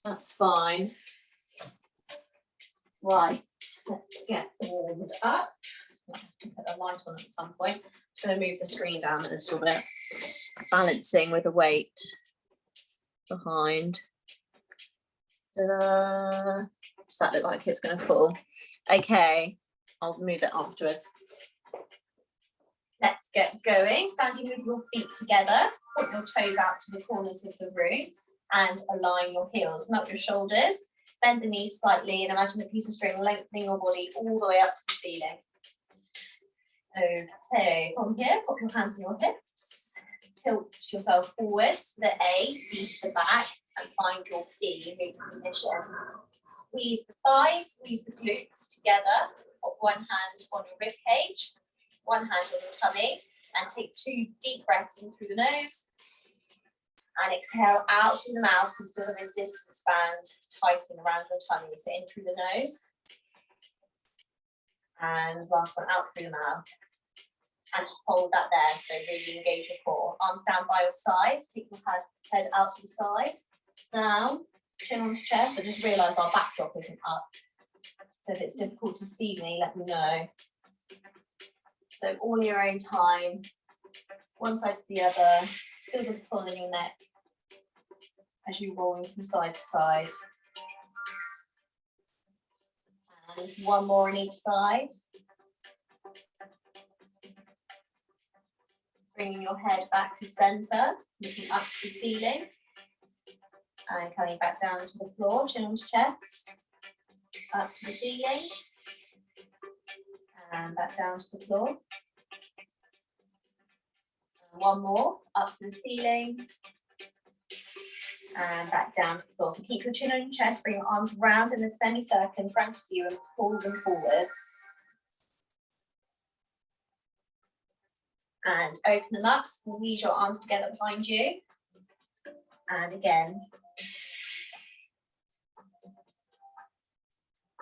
That's fine. Right, let's get warmed up. I have to put a light on at some point. Just going to move the screen down a little bit. Balancing with the weight behind. Does that look like it's going to fall? Okay, I'll move it afterwards. Let's get going. Standing with your feet together. Put your toes out to the corners of the room and align your heels. Melt your shoulders. Bend the knees slightly and imagine a piece of string lengthening your body all the way up to the ceiling. Okay, from here, put your hands on your hips. Tilt yourself forwards with the A, squeeze to the back and find your P, moving position. Squeeze the thighs, squeeze the glutes together. Put one hand on your rib cage, one hand on your tummy, and take 2 deep breaths in through the nose. And exhale out through the mouth and feel the resistance band tighten around your tummy. So in through the nose. And last one out through the mouth. And hold that there. So really engage your core. Arms down by your sides. Take your head out to the side. Down. Chin on the chest. So just realise our backdrop isn't up. So if it's difficult to see me, let me know. So all in your own time. One side to the other. Feel the pull in your neck as you roll from side to side. And one more on each side. Bringing your head back to centre, looking up to the ceiling. And coming back down to the floor, chin on chest. Up to the ceiling. And back down to the floor. One more, up to the ceiling, and back down to the floor. So keep your chin on your chest, bring your arms round in a semicircle in front of you and pull them forwards. And open them up, squeeze your arms together behind you. And again.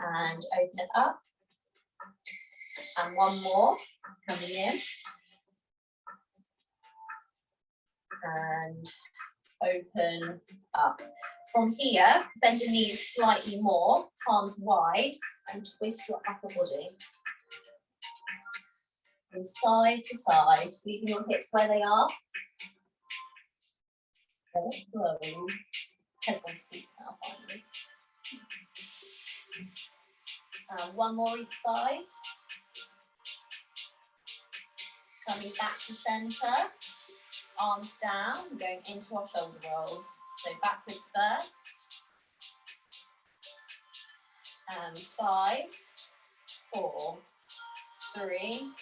And open it up. And one more, coming in. And open up. From here, bend the knees slightly more, palms wide, and twist your upper body. From side to side, leaving your hips where they are. Let it flow. Head's gone to sleep now, finally. One more each side. Coming back to centre. Arms down, going into our shoulder rolls. So backwards first. 5, 4, 3,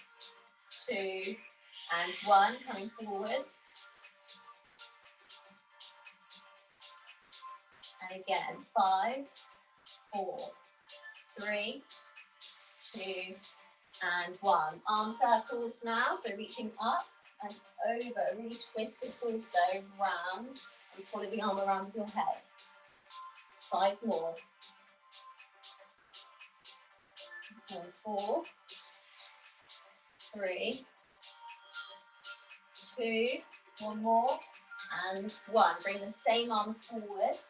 2, and 1. Coming forwards. And again, 5, 4, 3, 2, and 1. Arm circles now, so reaching up and over, really twist the torso round and follow the arm around with your head. 5 more. And 4, 3, 2, one more, and 1. Bring the same arm forwards.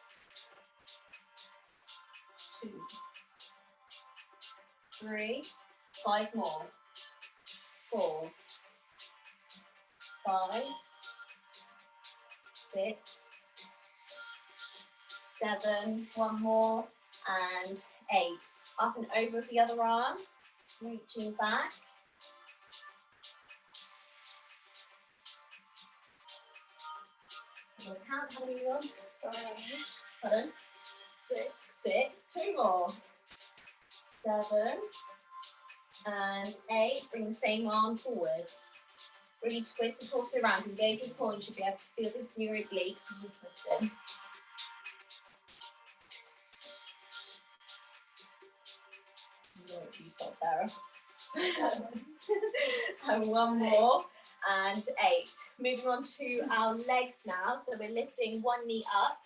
2, 3, 5 more. 4, 5, 6, 7, one more, and 8. Up and over with the other arm, reaching back. Let's count how many you want. Pardon? 6, 2 more. 7 and 8. Bring the same arm forwards. Really twist the torso around, engage your core, and you should be able to feel this in your obliques as you twist in. You stop, Sarah. And one more, and 8. Moving on to our legs now. So we're lifting one knee up,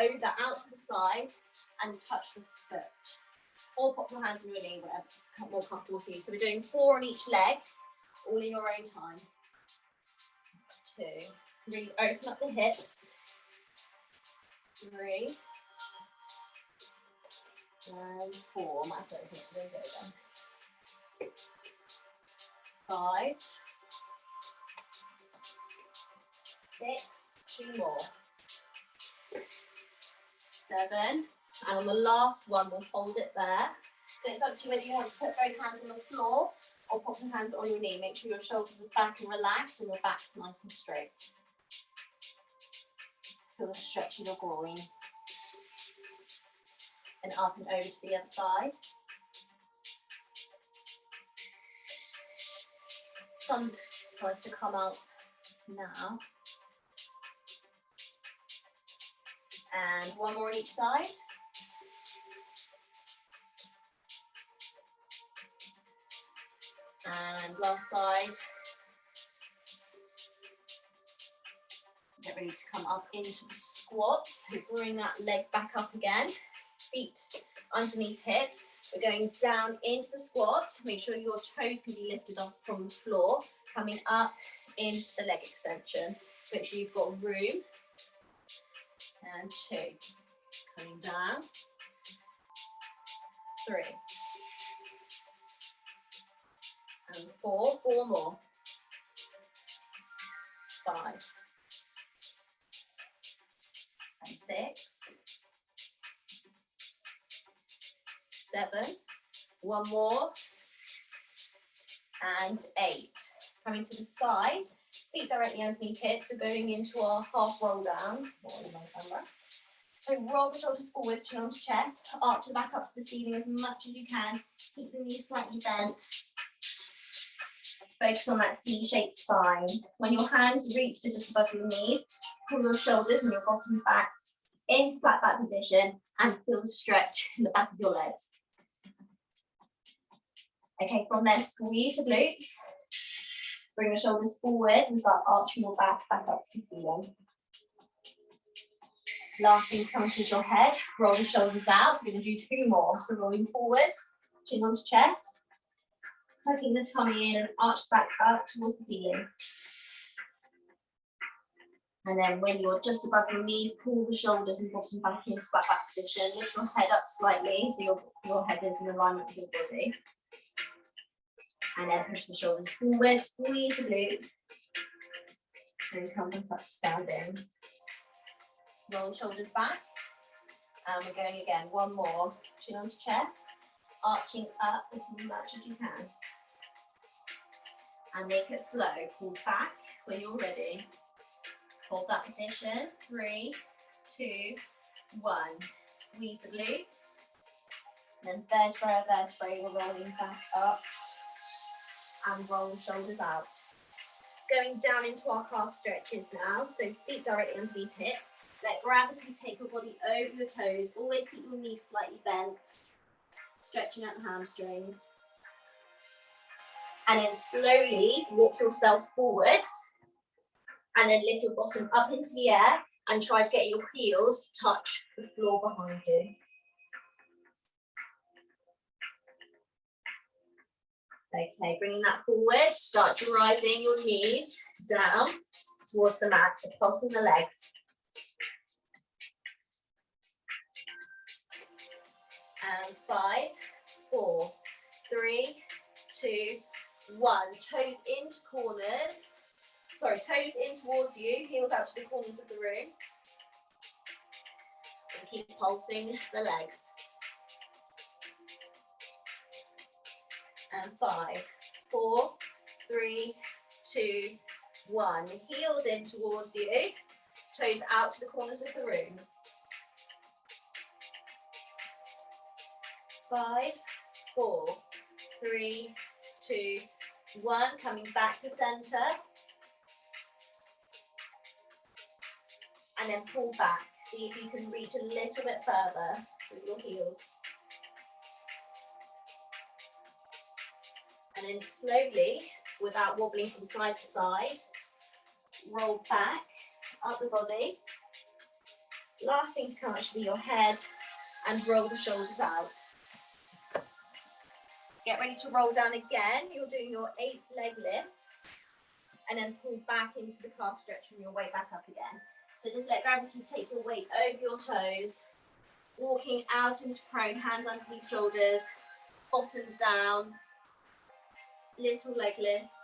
over, out to the side, and touch the foot. Or put your hands on your knee, whatever's more comfortable for you. So we're doing 4 on each leg, all in your own time. 2. Really open up the hips. 3, And 4. My favorite. There we go then. 5, 6, 2 more. 7, and on the last one, we'll hold it there. So it's up to you whether you want to put both hands on the floor or put your hands on your knee. Make sure your shoulders are back and relaxed and your back's nice and straight. Feel the stretch in your groin. And up and over to the other side. Sun tries to come out now. And one more on each side. And last side. Get ready to come up into the squat. So bring that leg back up again. Feet underneath hips. We're going down into the squat. Make sure your toes can be lifted up from the floor. Coming up into the leg extension. Make sure you've got room. And 2. Coming down. 3. And 4. 4 more. 5. And 6. 7. 1 more. And 8. Coming to the side. Feet directly underneath hips. So going into our half roll downs. So roll the shoulders forward, chin onto chest. Arch the back up to the ceiling as much as you can. Keep the knees slightly bent. Focus on that C-shaped spine. When your hands reach to just above your knees, pull your shoulders and your bottom back into flat back position and feel the stretch in the back of your legs. Okay, from there, squeeze the glutes. Bring your shoulders forward and start arching your back up to the ceiling. Last thing, come to your head, roll the shoulders out. We're going to do 2 more. So rolling forwards, chin onto chest. Tucking the tummy in and arch back up towards the ceiling. And then when you're just above your knees, pull the shoulders and bottom back into back position. Lift your head up slightly so your head is in alignment with your body. And then push the shoulders forward, squeeze the glutes. And come back up to standing. Roll shoulders back. And we're going again. 1 more. Chin onto chest. Arching up as much as you can. And make it flow. Pull back when you're ready. Hold that position. 3, 2, 1. Squeeze the glutes. And then vertebrae, we're rolling back up. And roll the shoulders out. Going down into our calf stretches now. So feet directly underneath hips. Let gravity take your body over your toes. Always keep your knees slightly bent. Stretching out the hamstrings. And then slowly walk yourself forwards. And then lift your bottom up into the air and try to get your heels to touch the floor behind you. Okay, bringing that forward. Start driving your knees down towards the mat, so pulsing the legs. And 5, 4, 3, 2, 1. Toes into corners. Sorry, toes in towards you, heels out to the corners of the room. And keep pulsing the legs. And 5, 4, 3, 2, 1. Heels in towards you, toes out to the corners of the room. 5, 4, 3, 2, 1. Coming back to center. And then pull back. See if you can reach a little bit further with your heels. And then slowly, without wobbling from side to side, roll back, up the body. Last thing to come out should be your head and roll the shoulders out. Get ready to roll down again. You're doing your 8 leg lifts and then pull back into the calf stretch from your way back up again. So just let gravity take your weight over your toes Walking out into prone, hands underneath shoulders, bottoms down, little leg lifts.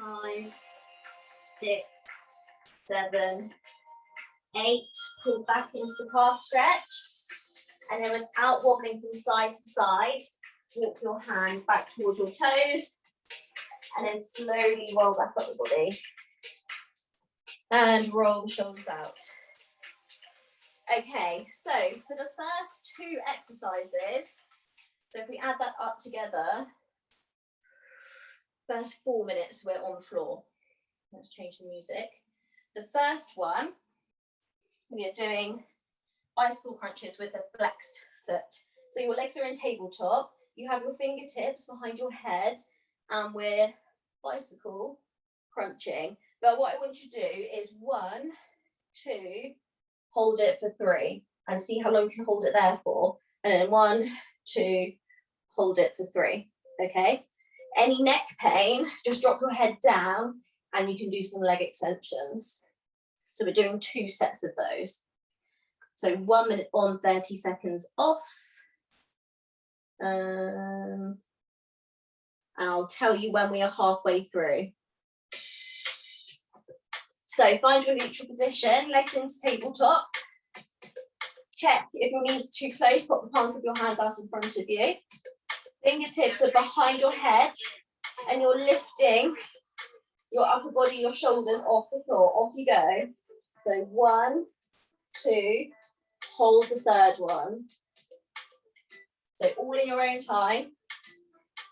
5, 6, 7, 8. Pull back into the calf stretch. And then without wobbling from side to side, walk your hands back towards your toes. And then slowly roll back up the body. And roll the shoulders out. Okay, so for the first 2 exercises, so if we add that up together, first 4 minutes we're on the floor. Let's change the music. The first one, we are doing bicycle crunches with a flexed foot. So your legs are in tabletop, you have your fingertips behind your head, and we're bicycle crunching. But what I want you to do is 1, 2, hold it for 3, and see how long you can hold it there for. And then 1, 2, hold it for 3, okay? Any neck pain, just drop your head down and you can do some leg extensions. So we're doing 2 sets of those. So 1 minute on, 30 seconds off. And I'll tell you when we are halfway through. So find your neutral position, legs into tabletop. Check if your knees are too close, pop the palms of your hands out in front of you. Fingertips are behind your head and you're lifting your upper body, your shoulders off the floor. Off you go. So 1, 2, hold the 3rd one. So all in your own time.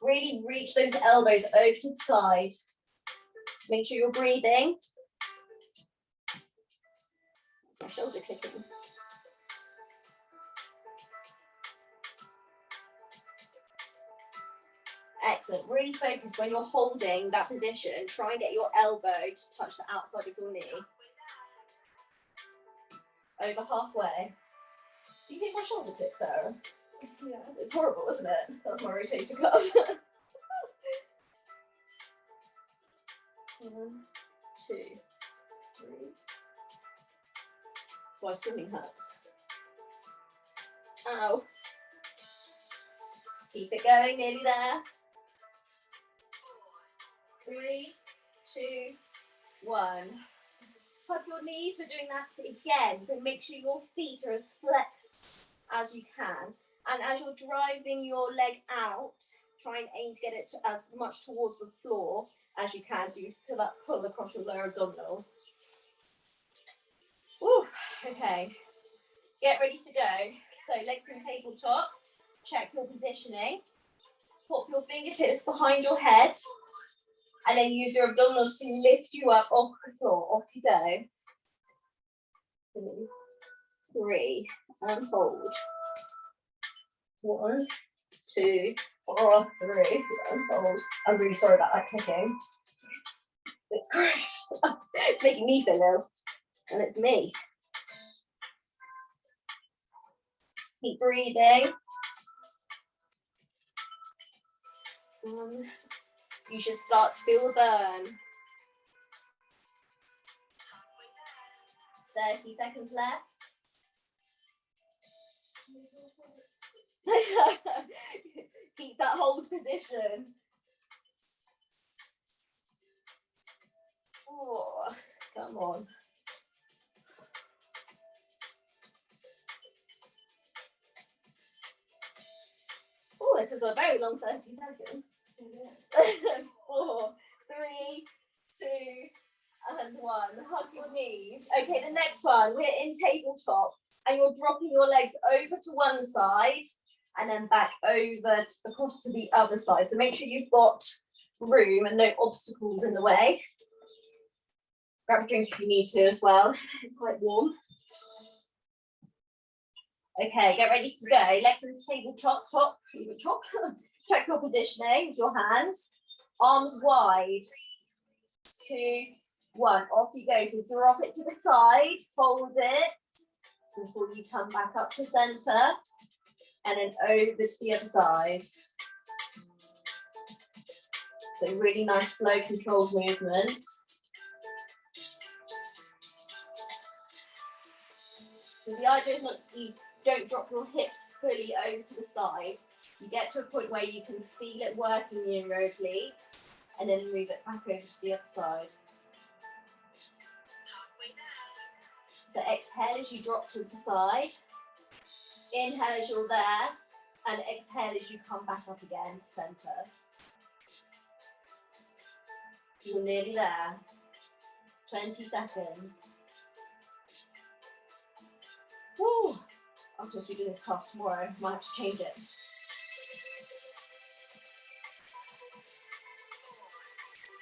Really reach those elbows over to the side. Make sure you're breathing. My shoulder clicking. Excellent. Really focus when you're holding that position. Try and get your elbow to touch the outside of your knee. Over halfway. Do you think my shoulder clicks, Sarah? Yeah. It's horrible, isn't it? That's my rotator cuff. 1, 2, 3. That's why swimming hurts. Ow. Keep it going, nearly there. 3, 2, 1. Hug your knees. We're doing that again. So make sure your feet are as flexed as you can. And as you're driving your leg out, try and aim to get it as much towards the floor as you can. So you feel that pull across your lower abdominals. Ooh, okay. Get ready to go. So legs in tabletop. Check your positioning. Pop your fingertips behind your head. And then use your abdominals to lift you up off the floor. Off you go. 2, 3, and hold. 1, 2, 3, and hold. I'm really sorry about that clicking. It's gross. It's making me feel ill. And it's me. Keep breathing. You should start to feel the burn. 30 seconds left. Keep that hold position. Oh, come on. Oh, this is a very long 30 seconds. 4, 3, 2, and 1. Hug your knees. Okay, the next one, we're in tabletop, and you're dropping your legs over to one side, and then back over across to the other side. So make sure you've got room and no obstacles in the way. Grab a drink if you need to as well. It's quite warm. Okay, get ready to go. Legs into tabletop, chop. Check your positioning with your hands. Arms wide. 2, 1. Off you go. So drop it to the side. Hold it before you come back up to center. And then over to the other side. So really nice, slow, controlled movements. So the idea is not you don't drop your hips fully over to the side. You get to a point where you can feel it working in your obliques and then move it back over to the other side. So exhale as you drop to the side. Inhale as you're there. And exhale as you come back up again to centre. You're nearly there. 20 seconds. Woo! I'm supposed to be doing this class tomorrow. Might have to change it.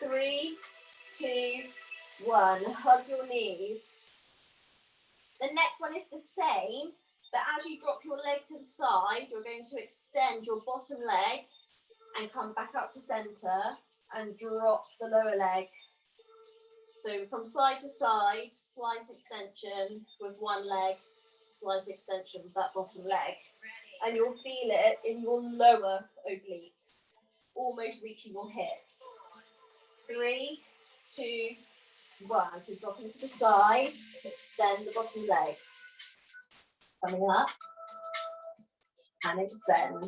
3, 2, 1. Hug your knees. The next one is the same, but as you drop your leg to the side, you're going to extend your bottom leg and come back up to centre and drop the lower leg. So from side to side, slight extension with one leg, slight extension with that bottom leg. And you'll feel it in your lower obliques, almost reaching your hips. 3, 2, 1. So drop into the side, extend the bottom leg. Coming up and extend.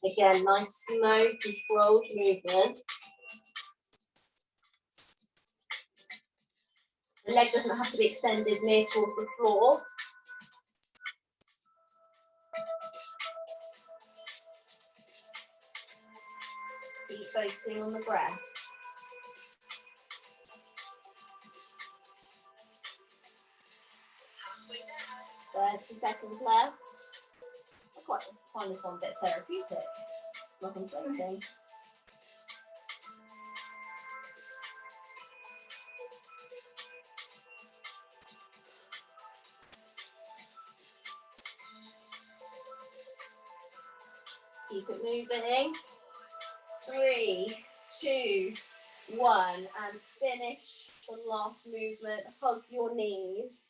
Again, nice, slow, controlled movement. The leg doesn't have to be extended near towards the floor. Keep focusing on the breath. 30 seconds left. I quite find this one a bit therapeutic. Nothing to anything. Keep it moving. 3, 2, 1, and finish the last movement. Hug your knees.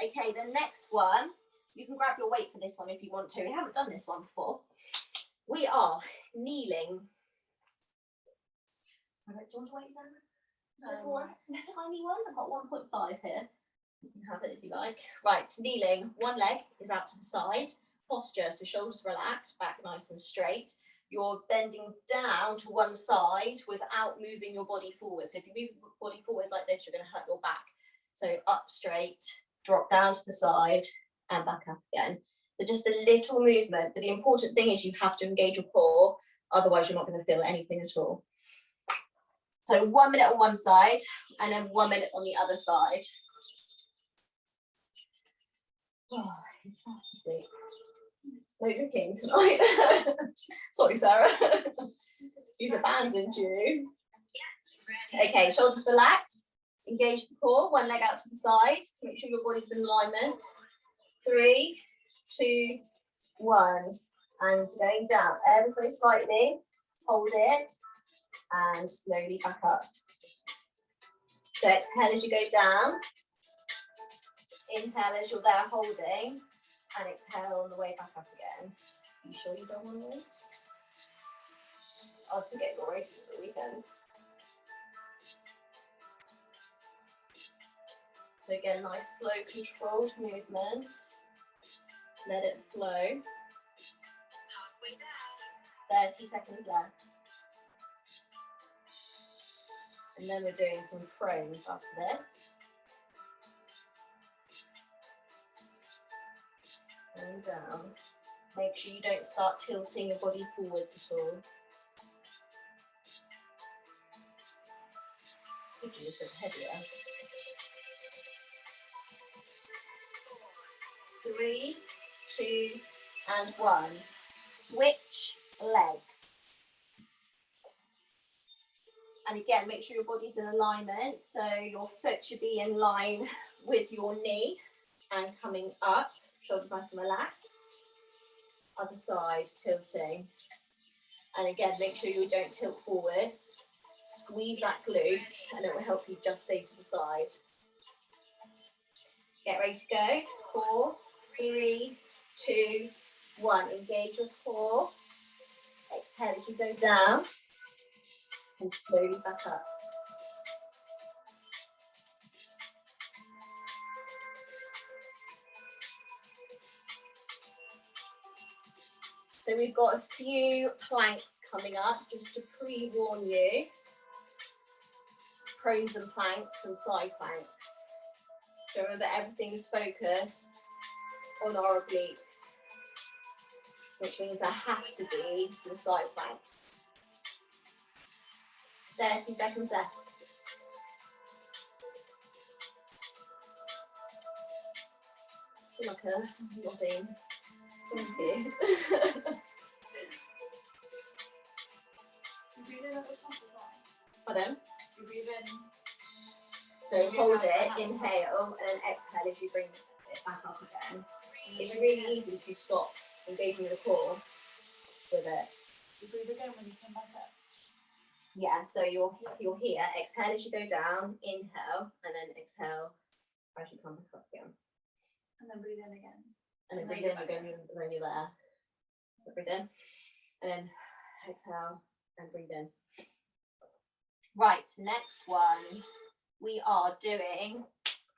Okay, the next one, you can grab your weight for this one if you want to. We haven't done this one before. We are kneeling. Do you want to weigh Zana? One tiny one. I've got 1.5 here. You can have it if you like. Right, kneeling. One leg is out to the side. Posture, so shoulders relaxed, back nice and straight. You're bending down to one side without moving your body forward. So if you move your body forwards like this, you're going to hurt your back. So up straight, drop down to the side, and back up again. So just a little movement, but the important thing is you have to engage your core, otherwise you're not going to feel anything at all. So 1 minute on one side, and then 1 minute on the other side. Oh, he's fast asleep. No cooking tonight. Sorry, Sarah. He's abandoned you. Okay, shoulders relaxed. Engage the core, one leg out to the side. Make sure your body's in alignment. 3, 2, 1. And going down ever so slightly. Hold it. And slowly back up. So exhale as you go down. Inhale as you're there holding. And exhale on the way back up again. Are you sure you don't want to wait? I'll forget your races for the weekend. So again, nice, slow, controlled movement. Let it flow. 30 seconds left. And then we're doing some prones after this. And down. Make sure you don't start tilting your body forwards at all. Could do this a bit heavier. 3, 2, and 1. Switch legs. And again, make sure your body's in alignment. So your foot should be in line with your knee and coming up. Shoulders nice and relaxed. Other side, tilting. And again, make sure you don't tilt forwards. Squeeze that glute and it will help you just stay to the side. Get ready to go. 4, 3, 2, 1. Engage your core. Exhale as you go down. And slowly back up. So we've got a few planks coming up, just to pre-warn you. Prunes and planks and side planks. So remember, everything is focused on our obliques, which means there has to be some side planks. 30 seconds left. Like a nodding. Thank you. Pardon? So hold it, inhale, and then exhale as you bring it back up again. It's really easy to stop engaging the core with it. You breathe again when you come back up. Yeah, so you're here. Exhale as you go down, inhale, and then exhale as you come back up again. And then breathe in again. And then breathe in again when you're there. So breathe in, and then exhale and breathe in. Right, next one, we are doing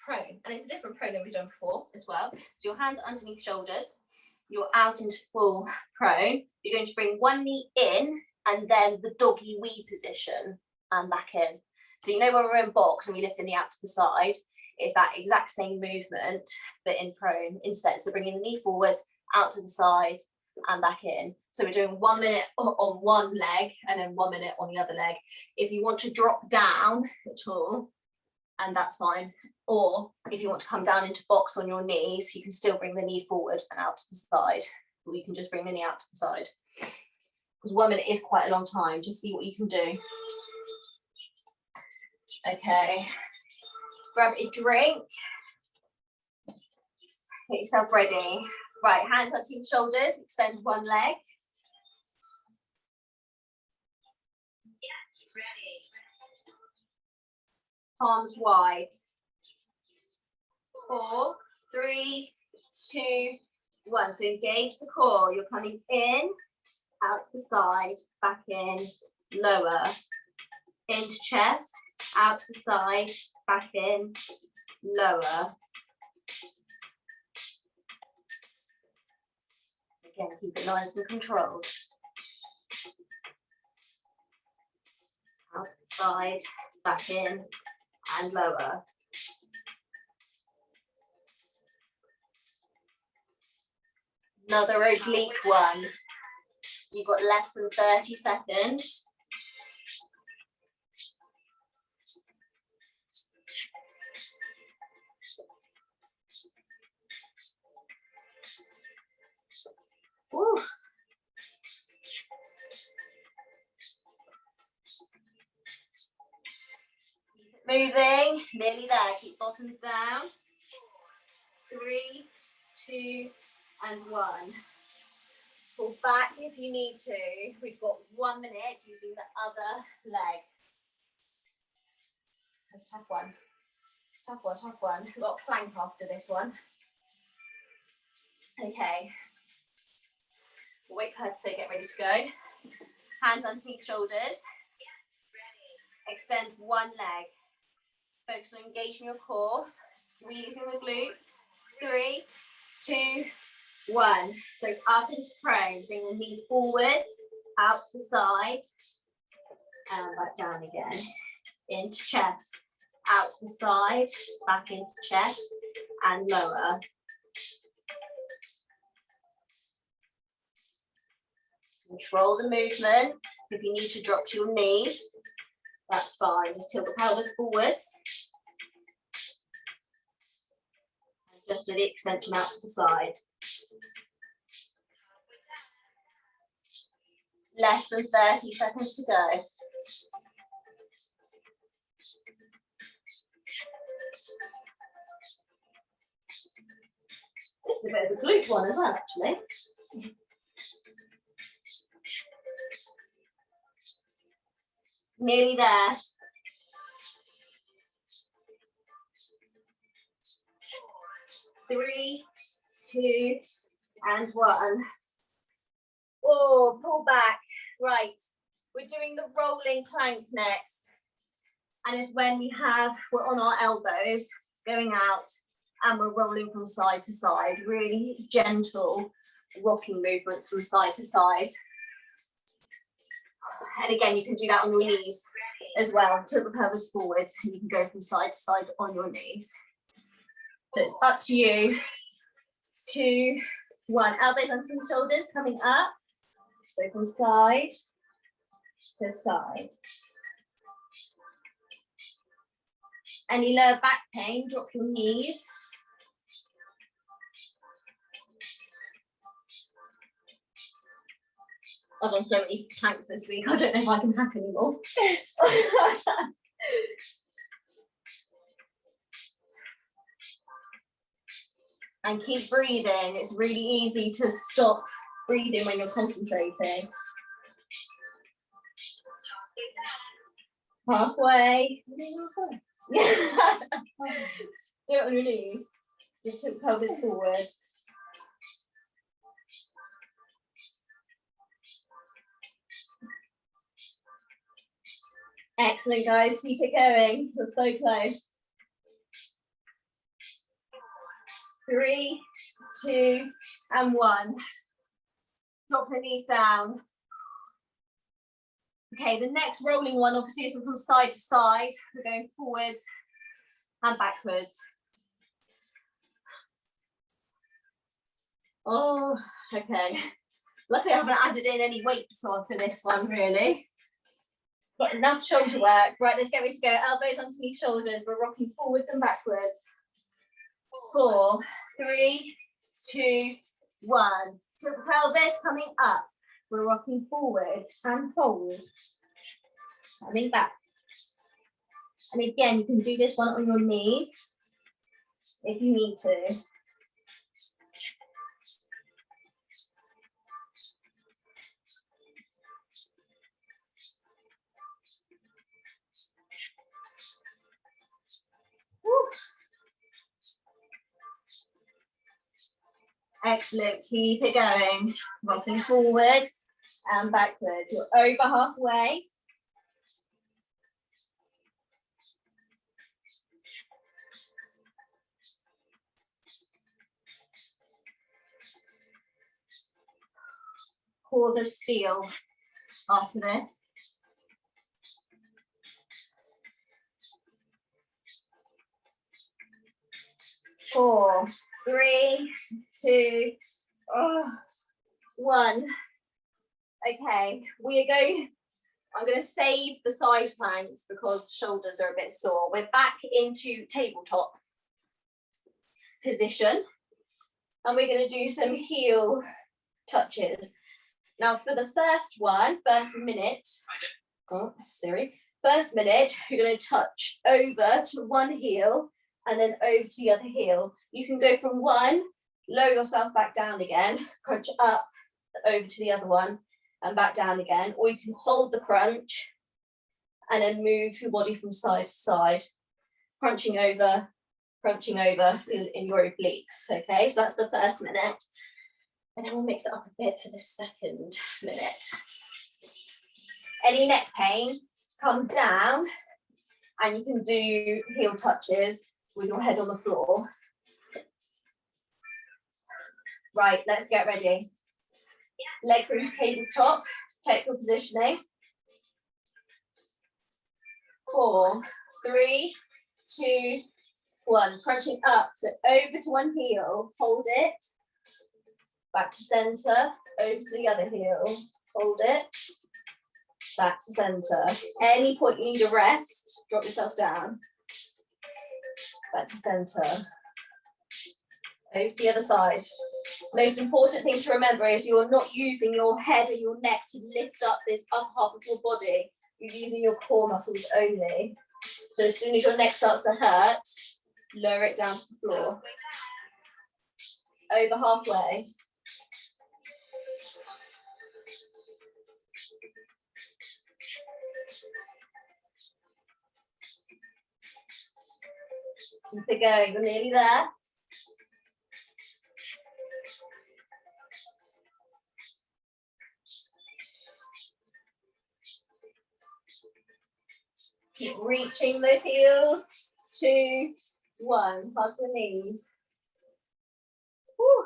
prone, and it's a different prone than we've done before as well. So your hands underneath shoulders, you're out into full prone. You're going to bring one knee in, and then the doggy wee position and back in. So you know when we're in box and we lift the knee out to the side, it's that exact same movement, but in prone instead. So bringing the knee forwards, out to the side, and back in. So we're doing 1 minute on one leg and then 1 minute on the other leg. If you want to drop down at all, and that's fine. Or if you want to come down into box on your knees, you can still bring the knee forward and out to the side. Or you can just bring the knee out to the side. Because 1 minute is quite a long time. Just see what you can do. Okay. Grab a drink. Get yourself ready. Right, hands up to your shoulders, extend one leg. Palms wide. 4, 3, 2, 1. So engage the core. You're coming in, out to the side, back in, lower. Into chest, out to the side, back in, lower. Again, keep it nice and controlled. Out to the side, back in, and lower. Another oblique one. You've got less than 30 seconds. Woo. Moving, nearly there. Keep bottoms down. 3, 2, and 1. Pull back if you need to. We've got 1 minute using the other leg. That's a tough one. Tough one, tough one. We've got a plank after this one. Okay. We'll wait for her to say get ready to go. Hands underneath shoulders. Extend one leg. Focus on engaging your core, squeezing the glutes. 3, 2, 1. So up into prone, bring the knee forwards, out to the side, and back down again. Into chest, out to the side, back into chest, and lower. Control the movement. If you need to drop to your knees, that's fine. Just tilt the pelvis forwards. And just do the extension out to the side. Less than 30 seconds to go. This is a bit of a glute one as well, actually. Nearly there. 3, 2, and 1. Oh, pull back. Right, we're doing the rolling plank next. And it's when we're on our elbows, going out, and we're rolling from side to side. Really gentle rocking movements from side to side. And again, you can do that on your knees as well. Tilt the pelvis forwards and you can go from side to side on your knees. So it's up to you. 2, 1. Elbows onto the shoulders, coming up. So from side to side. Any lower back pain, drop your knees. I've done so many planks this week, I don't know if I can hack anymore. And keep breathing. It's really easy to stop breathing when you're concentrating. Halfway. Do it on your knees. Just tilt pelvis forward. Excellent, guys. Keep it going. You're so close. 3, 2, and 1. Drop the knees down. Okay, the next rolling one obviously is from side to side. We're going forwards and backwards. Oh, okay. Luckily I haven't added in any weights onto this one, really. Got enough shoulder work. Right, let's get ready to go. Elbows underneath shoulders. We're rocking forwards and backwards. 4, 3, 2, 1. Tilt the pelvis, coming up. We're rocking forwards and hold. Coming back. And again, you can do this one on your knees if you need to. Excellent, keep it going. Rocking forwards and backwards. You're over halfway. Cores of steel after this. Four, 3, 2, 1. Okay, I'm going to save the side planks because shoulders are a bit sore. We're back into tabletop position and we're going to do some heel touches. Now for the first minute, first minute, you're going to touch over to one heel and then over to the other heel. You can go from one, lower yourself back down again, crunch up over to the other one and back down again, or you can hold the crunch and then move your body from side to side, crunching over in your obliques. Okay, so that's the first minute. And then we'll mix it up a bit for the second minute. Any neck pain, come down and you can do heel touches with your head on the floor. Right, let's get ready. Legs into tabletop, check your positioning. 4, 3, 2, 1. Crunching up, so over to one heel, hold it. Back to center, over to the other heel, hold it. Back to center. Any point you need a rest, drop yourself down. Back to center. Over to the other side. Most important thing to remember is you're not using your head and your neck to lift up this upper half of your body. You're using your core muscles only. So as soon as your neck starts to hurt, lower it down to the floor. Over halfway. Keep it going, we're nearly there. Keep reaching those heels. 2, 1. Hug the knees. Whew.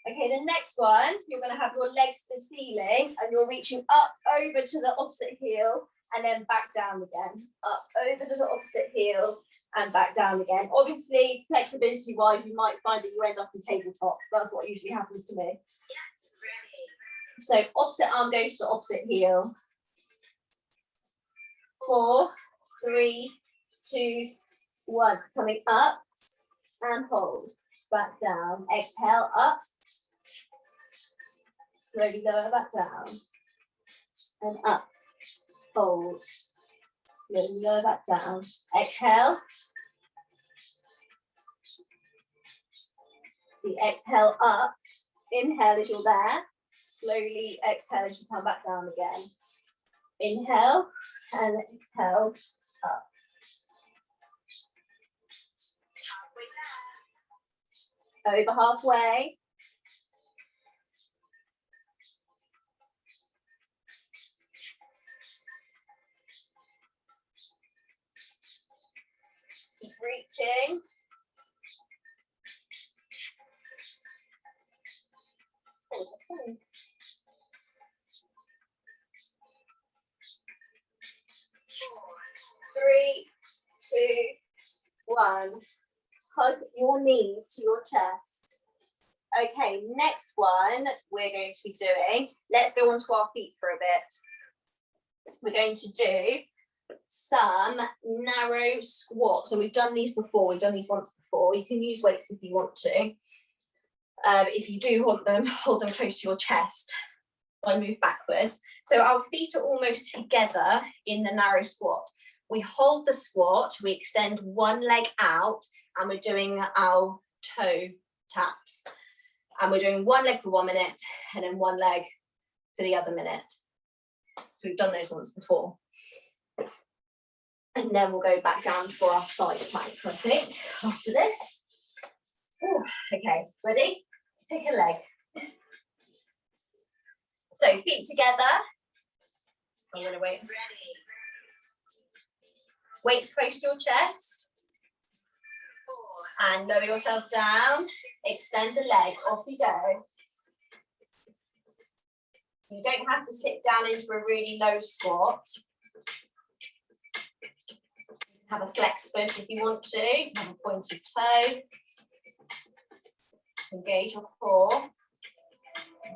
Okay, the next one, you're going to have your legs to the ceiling and you're reaching up over to the opposite heel and then back down again. Up over to the opposite heel and back down again. Obviously, flexibility wise, you might find that you end up in tabletop. That's what usually happens to me. So opposite arm goes to opposite heel. 4, 3, 2, 1. Coming up and hold. Back down. Exhale up. Slowly lower back down. And up. Hold. Slowly lower back down. Exhale. So exhale up. Inhale as you're there. Slowly exhale as you come back down again. Inhale and exhale up. Over halfway. Keep reaching. Okay. 3, 2, 1. Hug your knees to your chest. Okay, next one we're going to be doing, let's go onto our feet for a bit. We're going to do some narrow squats. So we've done these before, we've done these once before. You can use weights if you want to. If you do want them, hold them close to your chest. I move backwards. So our feet are almost together in the narrow squat. We hold the squat, we extend one leg out, and we're doing our toe taps. And we're doing one leg for 1 minute, and then one leg for the other minute. So we've done those once before. And then we'll go back down for our side planks, I think, after this. Ooh, okay, ready? Pick a leg. So feet together. I'm going to wait. Weight close to your chest. And lower yourself down. Extend the leg. Off you go. You don't have to sit down into a really low squat. Have a flex push if you want to. Have a pointed toe. Engage your core.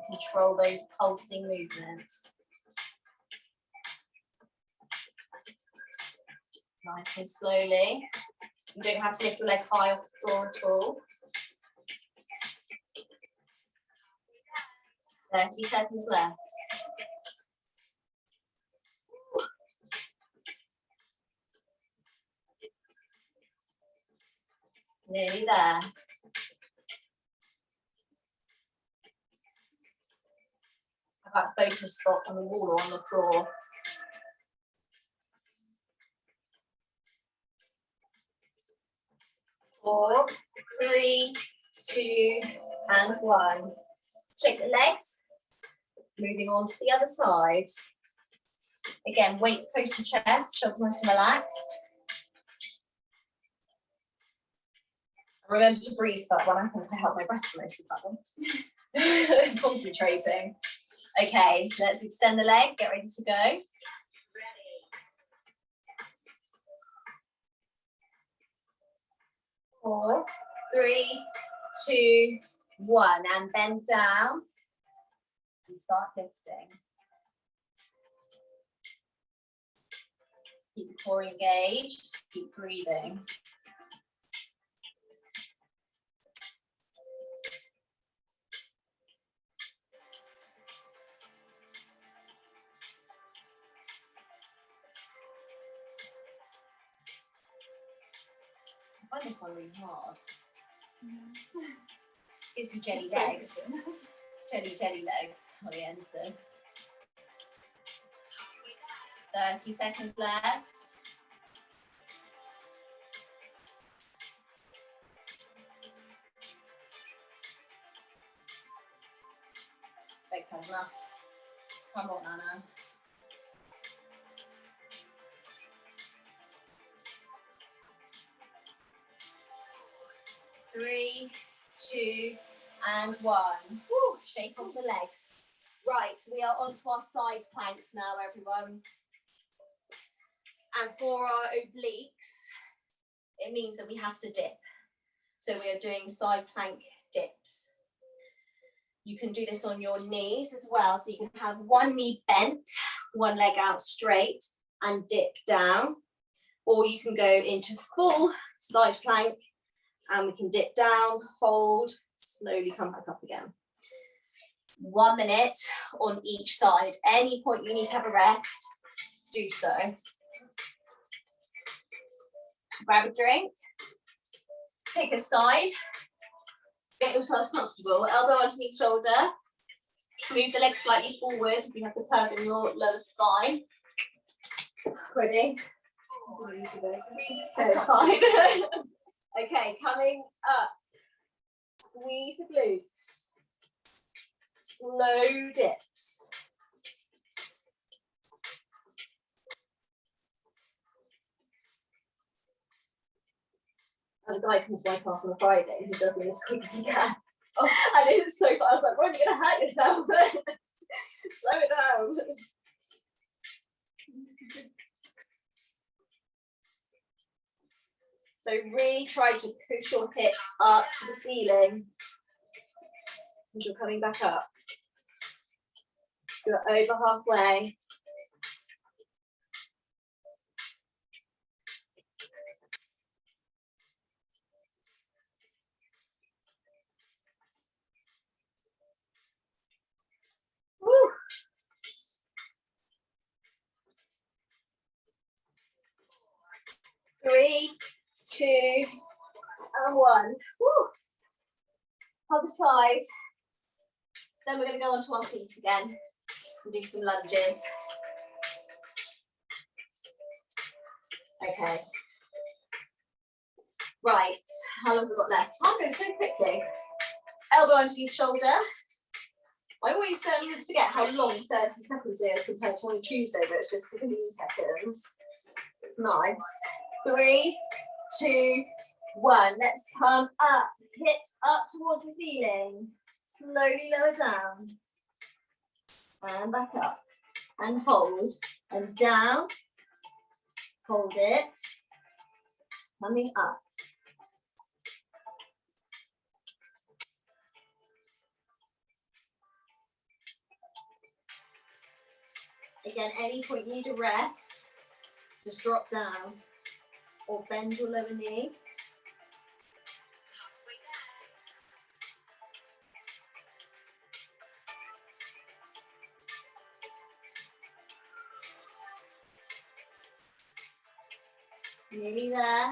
Control those pulsing movements. Nice and slowly. You don't have to lift your leg high off the floor at all. 30 seconds left. Nearly there. Have that focus spot on the wall or on the floor. 4, 3, 2, and 1. Shake the legs. Moving on to the other side. Again, weights close to chest, shoulders nice and relaxed. Remember to breathe that one. I think I held my breath for most of that one. Concentrating. Okay, let's extend the leg. Get ready to go. 4, 3, 2, 1, and bend down and start lifting. Keep the core engaged, keep breathing. I find this one really hard. Gives you jelly legs. jelly legs on the end of them. 30 seconds left. Legs have enough. Come on, Anna. 3, 2, and 1. Woo, shake off the legs. Right, we are onto our side planks now, everyone. And for our obliques, it means that we have to dip. So we are doing side plank dips. You can do this on your knees as well. So you can have one knee bent, one leg out straight and dip down. Or you can go into full side plank and we can dip down, hold, slowly come back up again. 1 minute on each side. Any point you need to have a rest, do so. Grab a drink, pick a side, get yourself comfortable, elbow underneath shoulder, move the legs slightly forward if you have the curve in your lower spine. Ready? It's fine. Okay, coming up, squeeze the glutes, slow dips. And the guy comes to my class on a Friday and he does it as quick as he can. Oh, and it was so fun. I was like, when are you going to hurt yourself? Slow it down. So really try to push your hips up to the ceiling as you're coming back up. You're over halfway. Woo. 3, 2, and 1. Woo. Other side. Then we're going to go onto our feet again and do some lunges. Okay. Right. How long have we got left? I'm going so quickly. Elbow underneath shoulder. I always forget how long 30 seconds is compared to on a Tuesday, but it's just 15 seconds. It's nice. 3, 2, 1. Let's come up. Hips up towards the ceiling. Slowly lower down. And back up. And hold. And down. Hold it. Coming up. Again, any point you need to rest, just drop down or bend your lower knee. Nearly there.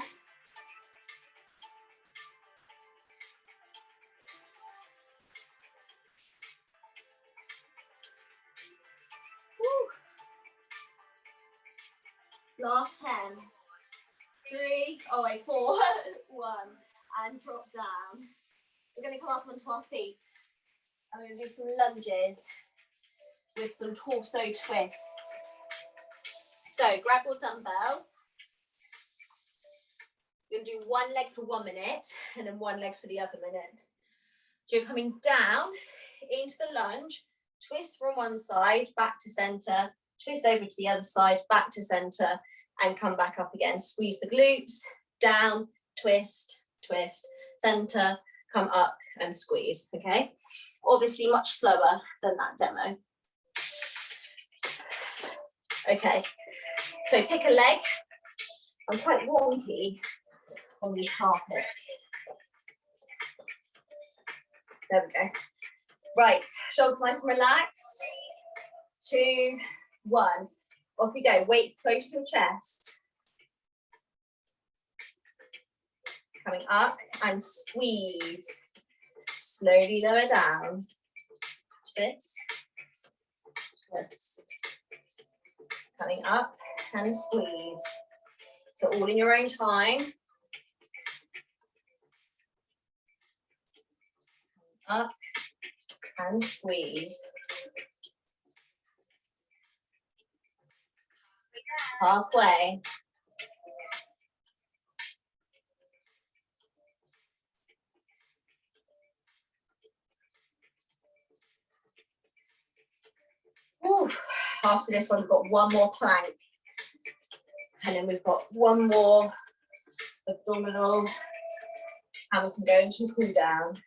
Woo. Last 10. 3, 4, 1, and drop down. We're going to come up onto our feet. I'm going to do some lunges with some torso twists. So grab your dumbbells. You're going to do one leg for 1 minute and then one leg for the other minute. So you're coming down into the lunge, twist from one side, back to center, twist over to the other side, back to center, and come back up again. Squeeze the glutes, down, twist, twist, center, come up and squeeze, okay? Obviously much slower than that demo. Okay, so pick a leg. I'm quite wonky on these carpets. There we go. Right, shoulders nice and relaxed. 2, 1. Off you go, weights close to your chest. Coming up and squeeze. Slowly lower down. Twist, twist. Coming up and squeeze. So all in your own time. Up and squeeze. Halfway. After this one, we've got one more plank. And then we've got one more abdominal. And we can go into cool down.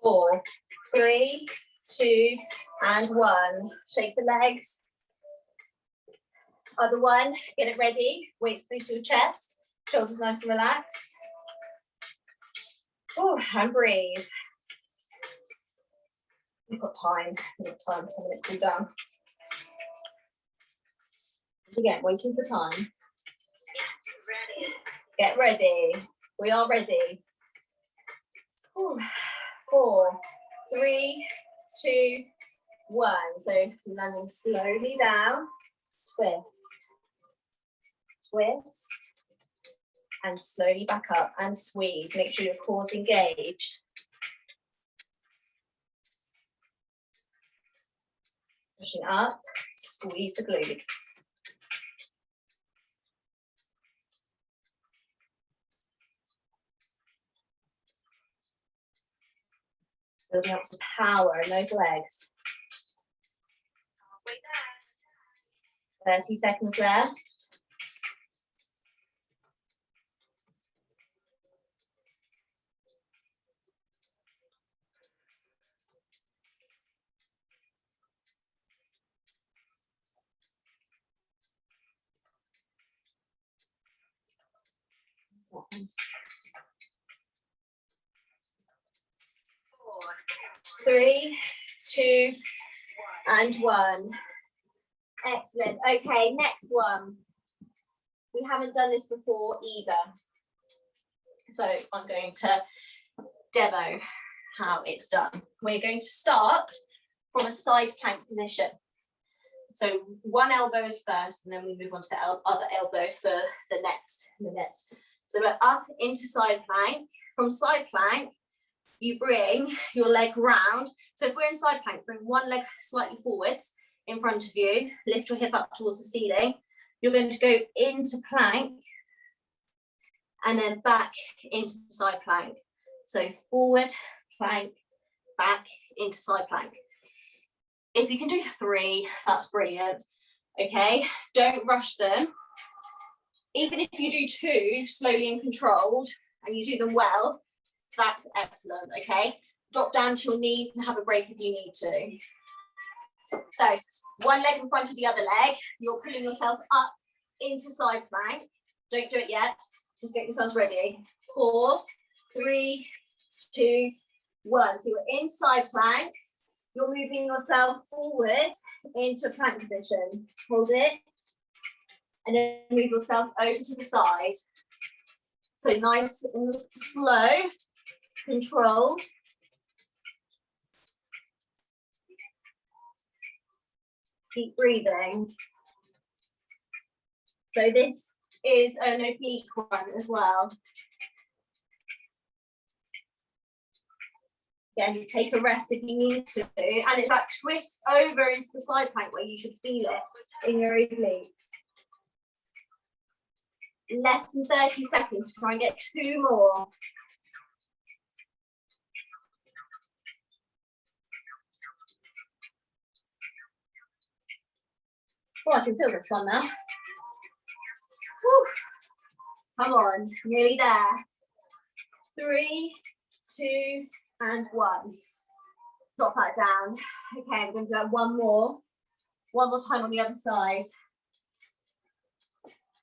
4, 3, 2, and 1. Shake the legs. Other one, get it ready. Weights close to your chest. Shoulders nice and relaxed. Oh, and breathe. We've got time. We've got time. 10 minutes cool down. Again, waiting for time. Get ready. We are ready. Ooh. 4, 3, 2, 1. So landing slowly down. Twist. Twist. And slowly back up and squeeze. Make sure your core's engaged. Pushing up, squeeze the glutes. Building up some power in those legs. 30 seconds left. Three, 2, and 1. Excellent. Okay, next one. We haven't done this before either. So I'm going to demo how it's done. We're going to start from a side plank position. So one elbow is first, and then we move on to the other elbow for the next minute. So we're up into side plank. From side plank, you bring your leg round. So if we're in side plank, bring one leg slightly forwards in front of you, lift your hip up towards the ceiling. You're going to go into plank and then back into side plank. So forward, plank, back into side plank. If you can do 3, that's brilliant. Okay, don't rush them. Even if you do 2 slowly and controlled and you do them well, that's excellent. Okay, drop down to your knees and have a break if you need to. So one leg in front of the other leg, you're pulling yourself up into side plank. Don't do it yet, just get yourselves ready. 4, 3, 2, 1. So you're in side plank, you're moving yourself forward into plank position. Hold it, and then move yourself over to the side. So nice and slow, controlled. Keep breathing. So this is an oblique one as well. Again, you take a rest if you need to, and it's that twist over into the side plank where you should feel it in your obliques. Less than 30 seconds to try and get 2 more. Oh, I can feel this one now. Whew. Come on, nearly there. 3, 2, and 1. Drop that down. Okay, we're going to do one more time on the other side.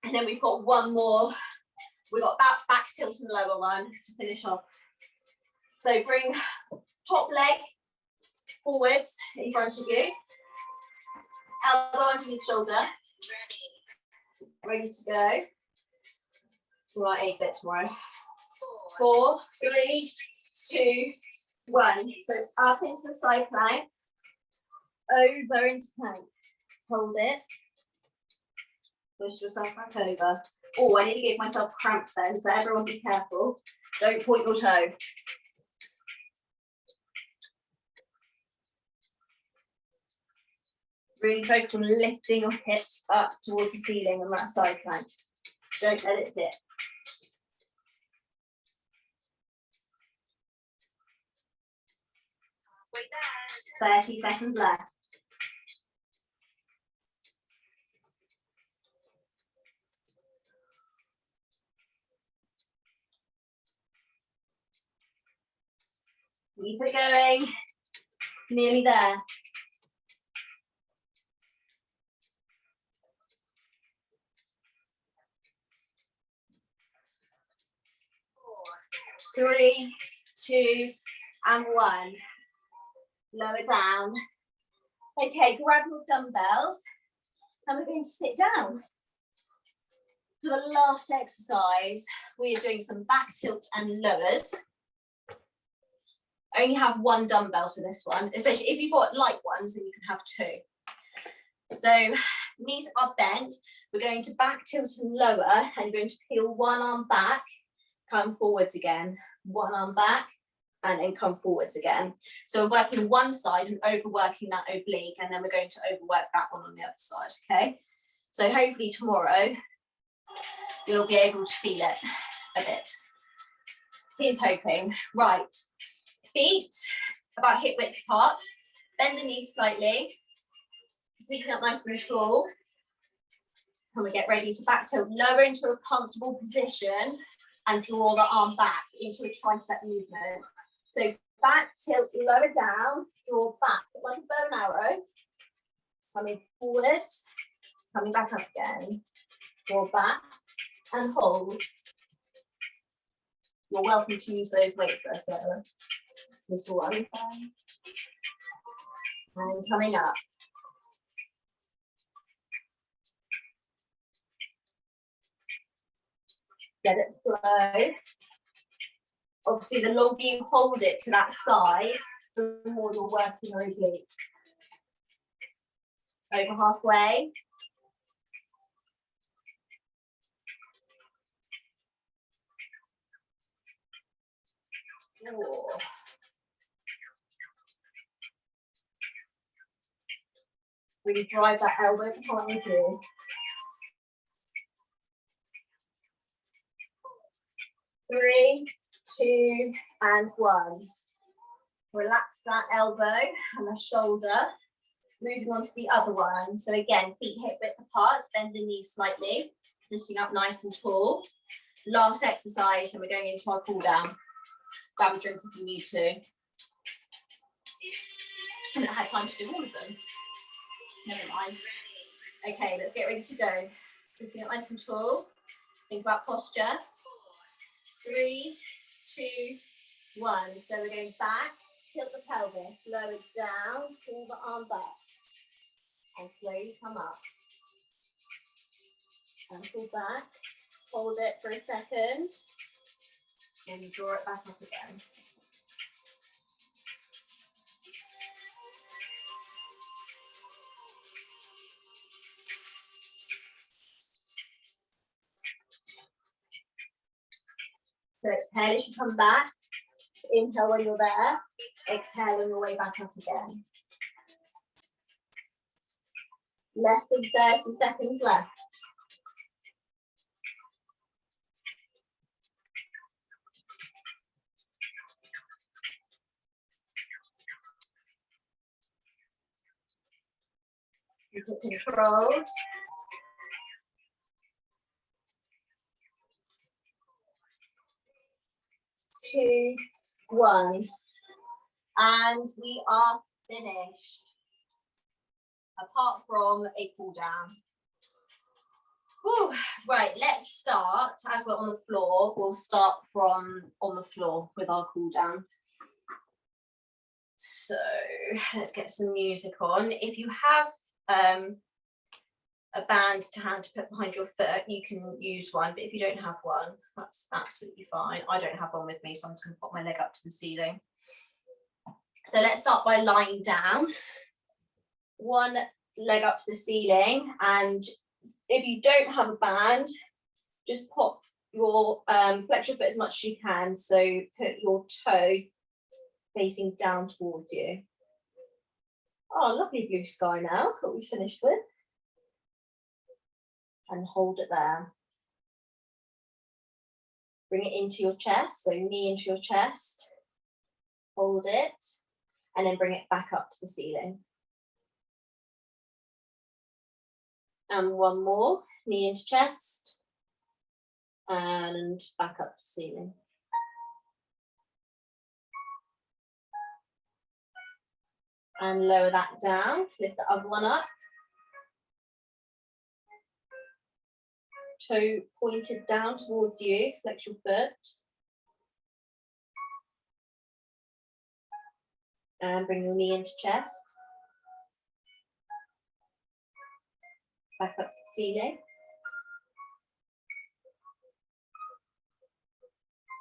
And then we've got one more. We've got back tilt and lower one to finish off. So bring top leg forwards in front of you. Elbow underneath shoulder. Ready to go. Right, 8 bit tomorrow. 4, 3, 2, 1. So up into the side plank. Over into plank. Hold it. Push yourself back over. Oh, I nearly gave myself cramp then, so everyone be careful. Don't point your toe. Really focus on lifting your hips up towards the ceiling on that side plank. Don't let it dip. 30 seconds left. Keep it going. Nearly there. 3, 2, and 1. Lower down. Okay, grab your dumbbells and we're going to sit down. For the last exercise, we are doing some back tilt and lowers. Only have one dumbbell for this one, especially if you've got light ones, then you can have 2. So knees are bent. We're going to back tilt and lower and going to peel one arm back, come forwards again, one arm back, and then come forwards again. So we're working one side and overworking that oblique, and then we're going to overwork that one on the other side, okay? So hopefully tomorrow, you'll be able to feel it a bit. Here's hoping. Right, feet about hip width apart, bend the knees slightly, sitting up nice and tall, and we get ready to back tilt, lower into a comfortable position, and draw the arm back into a tricep movement. So back tilt, lower down, draw back, like a bow and arrow, coming forwards, coming back up again, draw back, and hold. You're welcome to use those weights there, Sarah. Little one. And coming up. Get it flow. Obviously, the longer you hold it to that side, the more you're working your oblique. Over halfway. Oh. Really drive that elbow behind you. 3, 2, and 1. Relax that elbow and the shoulder. Moving on to the other one. So again, feet hip width apart, bend the knees slightly, sitting up nice and tall. Last exercise, and we're going into our cool down. Grab a drink if you need to. I haven't had time to do all of them. Never mind. Okay, let's get ready to go. Sitting up nice and tall. Think about posture. 3, 2, 1. So we're going back, tilt the pelvis, lower down, pull the arm back, and slowly come up. And pull back, hold it for a second, and draw it back up again. So exhale as you come back, inhale when you're there, exhale on your way back up again. Less than 30 seconds left. Keep it controlled. 2, 1, and we are finished. Apart from a cool down. Whew. Right, let's start. As we're on the floor, we'll start from on the floor with our cool down. So let's get some music on. If you have a band to hand to put behind your foot, you can use one, but if you don't have one, that's absolutely fine. I don't have one with me, so I'm just going to put my leg up to the ceiling. So let's start by lying down. One leg up to the ceiling, and if you don't have a band, just pop your flex your foot as much as you can, so put your toe facing down towards you. Oh, lovely blue sky now that we finished with, and hold it there. Bring it into your chest, so knee into your chest, hold it, and then bring it back up to the ceiling. And one more, knee into chest, and back up to ceiling. And lower that down, lift the other one up. Toe pointed down towards you, flex your foot. And bring your knee into chest. Back up to the ceiling.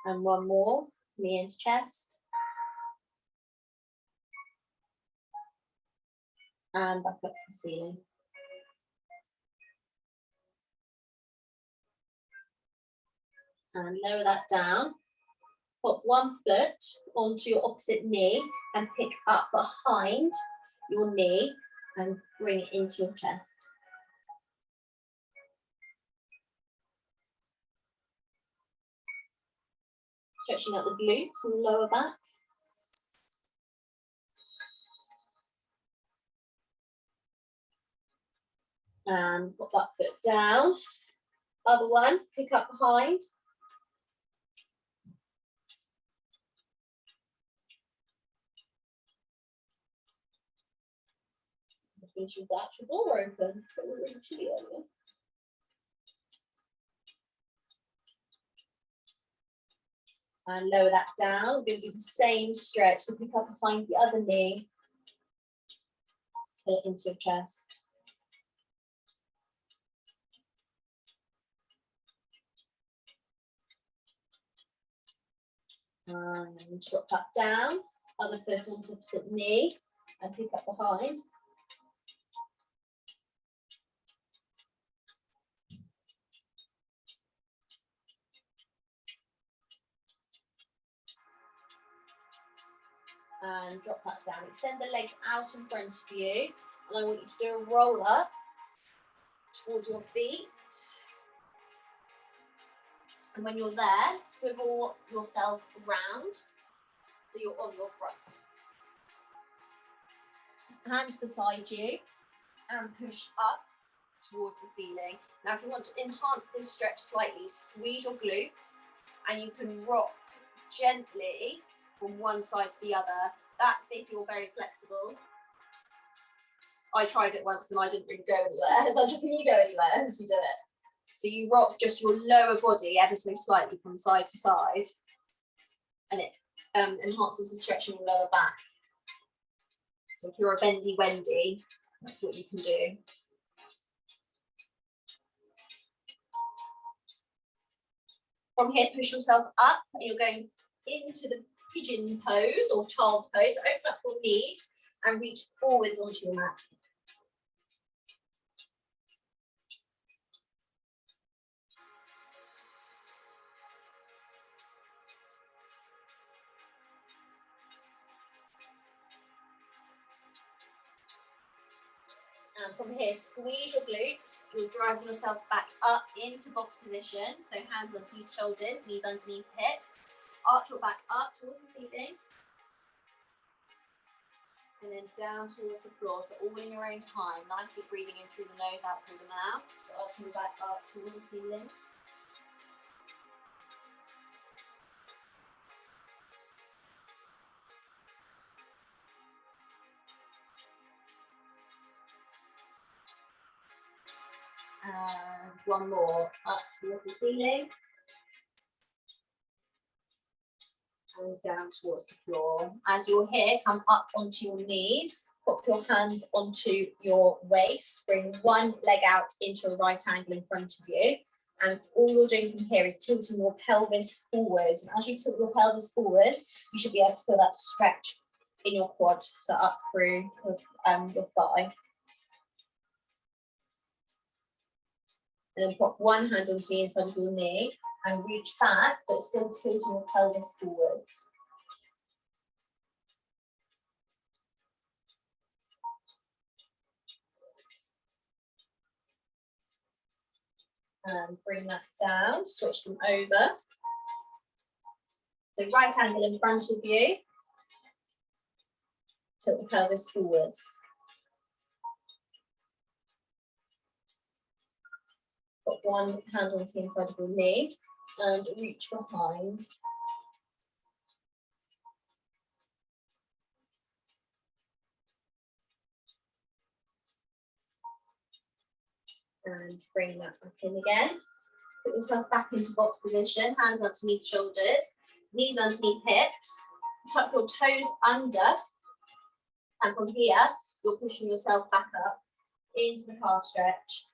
And one more, knee into chest. And back up to the ceiling. And lower that down. Put one foot onto your opposite knee and pick up behind your knee and bring it into your chest. Stretching out the glutes and the lower back. And put that foot down. Other one, pick up behind. Finish with that, your door open. But we're really chilly earlier. And lower that down. We're going to do the same stretch. So pick up behind the other knee. Pull it into your chest. And drop that down. Other foot onto opposite knee. And pick up behind. And drop that down. Extend the legs out in front of you. And I want you to do a roll up towards your feet. And when you're there, swivel yourself around so you're on your front. Hands beside you and push up towards the ceiling. Now, if you want to enhance this stretch slightly, squeeze your glutes and you can rock gently from one side to the other. That's if you're very flexible. I tried it once and I didn't really go anywhere. So can you go anywhere if you do it? So you rock just your lower body ever so slightly from side to side, and it enhances the stretch in your lower back. So if you're a bendy Wendy, that's what you can do. From here, push yourself up, and you're going into the pigeon pose or child's pose. So open up your knees and reach forwards onto your mat. And from here, squeeze your glutes. You're driving yourself back up into box position. So hands underneath shoulders, knees underneath hips. Arch your back up towards the ceiling. And then down towards the floor. So all in your own time. Nicely breathing in through the nose, out through the mouth. So arching your back up towards the ceiling. And one more, up towards the ceiling. And down towards the floor. As you're here, come up onto your knees. Put your hands onto your waist. Bring one leg out into a right angle in front of you. And all you're doing from here is tilting your pelvis forwards. And as you tilt your pelvis forwards, you should be able to feel that stretch in your quad. So up through your thigh. And then put one hand onto the inside of your knee and reach back, but still tilting your pelvis forwards. And bring that down, switch them over. So right angle in front of you. Tilt the pelvis forwards. Put one hand onto the inside of your knee and reach behind. And bring that back in again. Put yourself back into box position, hands underneath shoulders, knees underneath hips. Tuck your toes under, and from here, you're pushing yourself back up into the calf stretch.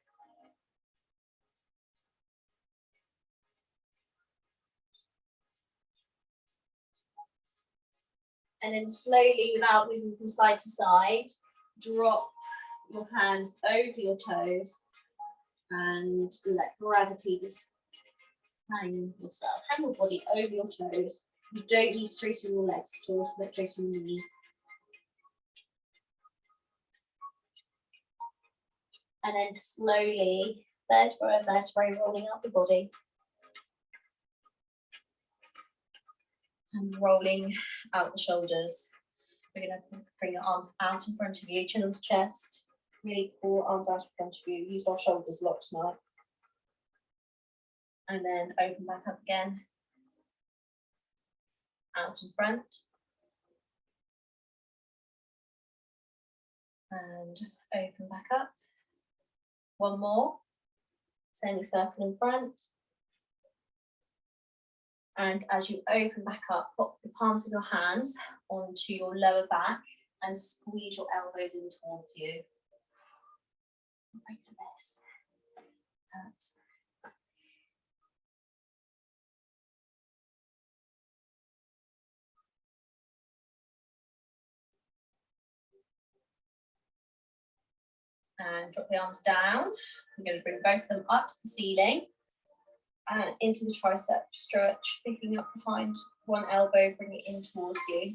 And then slowly, without moving from side to side, drop your hands over your toes and let gravity just hang yourself. Hang your body over your toes. You don't need to straighten your legs at all, but straighten your knees. And then slowly, vertebra by vertebra, rolling up the body. And rolling out the shoulders. We're going to bring your arms out in front of you, chin onto chest. Really pull arms out in front of you. Use our shoulders locked tonight. And then open back up again. Out in front. And open back up. One more. Semicircle in front. And as you open back up, put the palms of your hands onto your lower back and squeeze your elbows in towards you. Right for this. Hurts. And drop the arms down. We're going to bring both of them up to the ceiling and into the tricep stretch, picking up behind one elbow, bring it in towards you.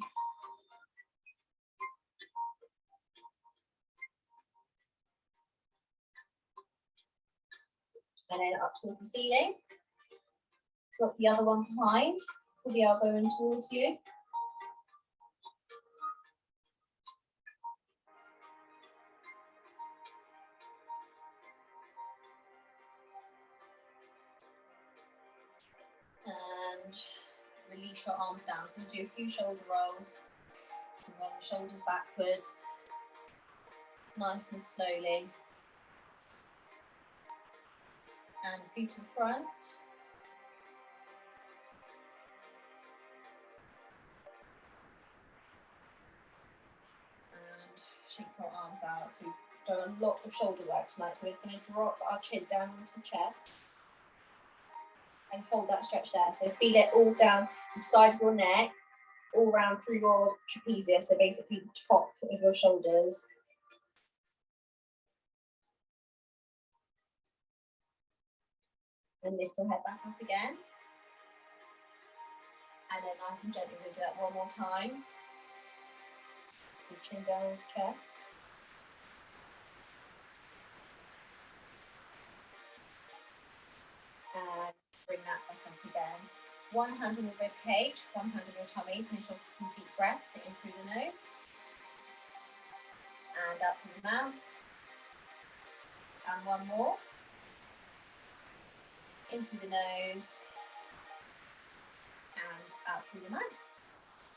And then up towards the ceiling. Drop the other one behind, pull the elbow in towards you. And release your arms down. So we'll do a few shoulder rolls. Roll the shoulders backwards, nice and slowly. And feet to the front. And shake your arms out. So we've done a lot of shoulder work tonight. So it's going to drop our chin down onto the chest. And hold that stretch there. So feel it all down the side of your neck, all round through your trapezius. So basically the top of your shoulders. And lift your head back up again. And then nice and gently, we'll do that one more time. Chin down onto chest. And bring that back up again. One hand on your rib cage, one hand on your tummy. Finish off with some deep breaths in through the nose. And out through the mouth. And one more. In through the nose. And out through the mouth.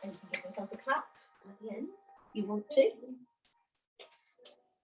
And you can give yourself a clap at the end if you want to.